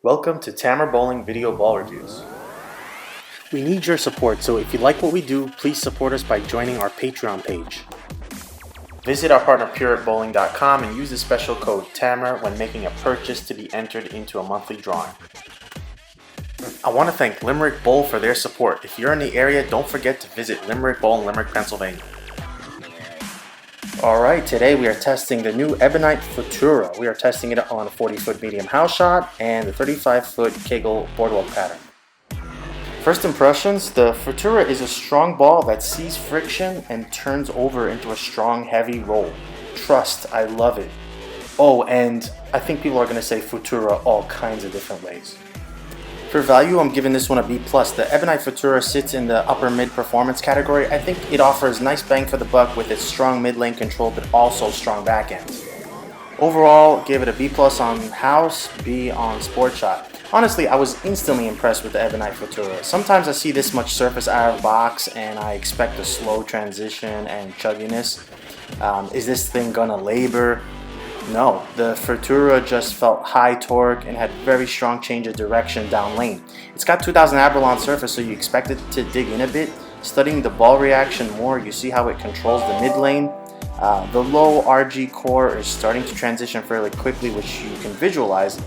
Welcome to Tamer Bowling Video Ball Reviews. We need your support, so if you like what we do, please support us by joining our Patreon page. Visit our partner pureatbowling.com and use the special code TAMER when making a purchase to be entered into a monthly drawing. I want to thank Limerick Bowl for their support. If you're in the area, don't forget to visit Limerick Bowl in Limerick, Pennsylvania. Alright, today we are testing the new Ebonite Futura. We are testing it on a 40-foot medium house shot and the 35-foot Kegel Boardwalk pattern. First impressions, the Futura is a strong ball that sees friction and turns over into a strong, heavy roll. Trust, I love it. Oh, and I think people are going to say Futura all kinds of different ways. For value, I'm giving this one a B+. The Ebonite Futura sits in the upper mid performance category. I think it offers nice bang for the buck with its strong mid lane control, but also strong backhand. Overall, gave it a B+ on house, B on sport shot. Honestly, I was instantly impressed with the Ebonite Futura. Sometimes I see this much surface out of box and I expect a slow transition and chugginess. Is this thing gonna labor? No, the Futura just felt high torque and had very strong change of direction down lane. It's got 2000 Abralon surface, so you expect it to dig in a bit. Studying the ball reaction more, you see how it controls the mid lane. The low RG core is starting to transition fairly quickly, which you can visualize.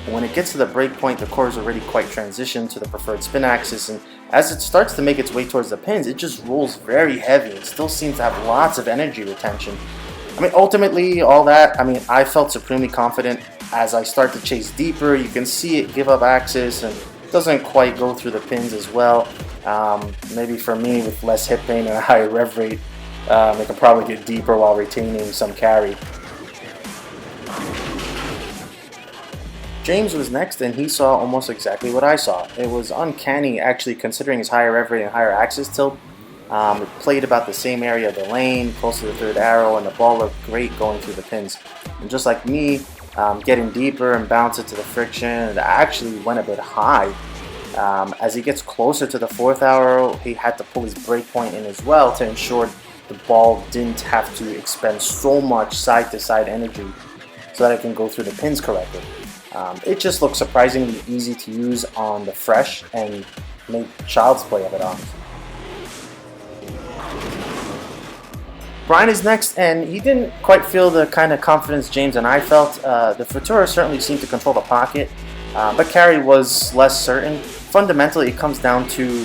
And when it gets to the break point, the core is already quite transitioned to the preferred spin axis, and as it starts to make its way towards the pins, it just rolls very heavy and still seems to have lots of energy retention. Ultimately, all that, I felt supremely confident. As I start to chase deeper, you can see it give up axis and doesn't quite go through the pins as well. Maybe for me, with less hip pain and a higher rev rate, it can probably get deeper while retaining some carry. James was next, and he saw almost exactly what I saw. It was uncanny, actually, considering his higher rev rate and higher axis tilt. It played about the same area of the lane, close to the third arrow, and the ball looked great going through the pins. And just like me, getting deeper and bounce it to the friction, it actually went a bit high. As he gets closer to the fourth arrow, he had to pull his break point in as well to ensure the ball didn't have to expend so much side-to-side energy so that it can go through the pins correctly. It just looked surprisingly easy to use on the fresh and made child's play of it, honestly. Bryan is next, and he didn't quite feel the kind of confidence James and I felt. The Futura certainly seemed to control the pocket, but carry was less certain. Fundamentally, it comes down to,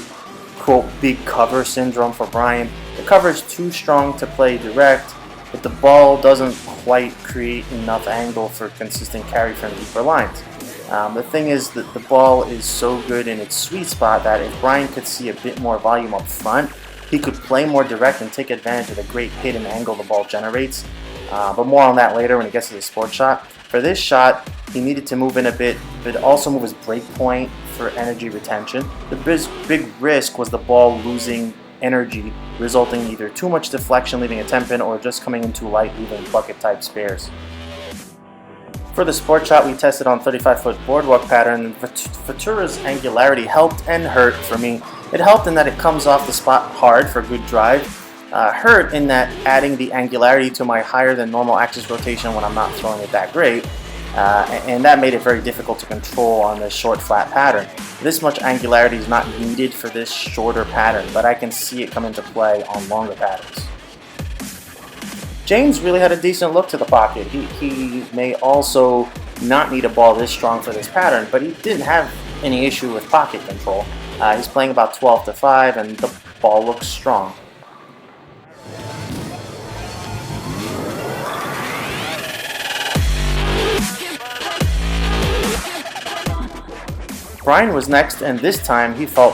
quote, big cover syndrome for Bryan. The cover is too strong to play direct, but the ball doesn't quite create enough angle for consistent carry from deeper lines. The thing is that the ball is so good in its sweet spot that if Bryan could see a bit more volume up front, he could play more direct and take advantage of the great hidden angle the ball generates. But more on that later when it gets to the sport shot. For this shot, he needed to move in a bit, but also move his break point for energy retention. The big risk was the ball losing energy, resulting in either too much deflection leaving a 10 pin or just coming in too light leaving bucket type spares. For the sport shot, we tested on 35-foot boardwalk pattern. Futura's angularity helped and hurt for me. It helped in that it comes off the spot hard for good drive. Hurt in that adding the angularity to my higher than normal axis rotation when I'm not throwing it that great. And that made it very difficult to control on this short flat pattern. This much angularity is not needed for this shorter pattern, but I can see it come into play on longer patterns. James really had a decent look to the pocket. He may also not need a ball this strong for this pattern, but he didn't have any issue with pocket control. He's playing about 12-5 and the ball looks strong. Bryan was next, and this time he felt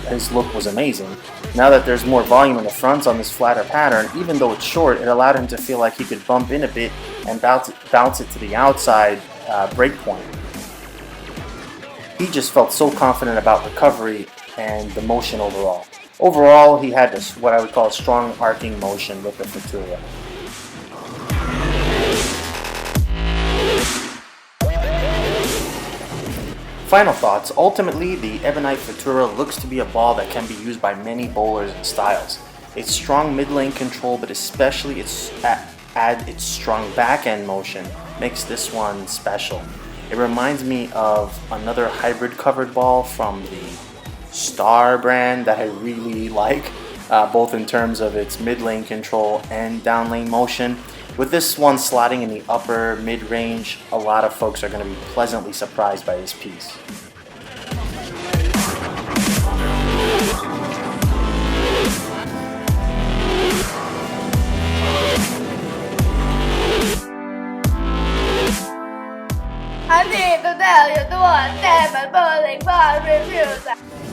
his look was amazing. Now that there's more volume in the fronts on this flatter pattern, even though it's short, it allowed him to feel like he could bump in a bit and bounce it to the outside break point. He just felt so confident about recovery and the motion overall. Overall, he had this, what I would call a strong arcing motion with the Futura. Final thoughts. Ultimately, the Ebonite Futura looks to be a ball that can be used by many bowlers and styles. Its strong mid-lane control, but especially its strong back-end motion, makes this one special. It reminds me of another hybrid covered ball from the Star brand that I really like, both in terms of its mid lane control and down lane motion. With this one slotting in the upper mid-range, a lot of folks are going to be pleasantly surprised by this piece. Untitled Chapter Bowling Ball reviews.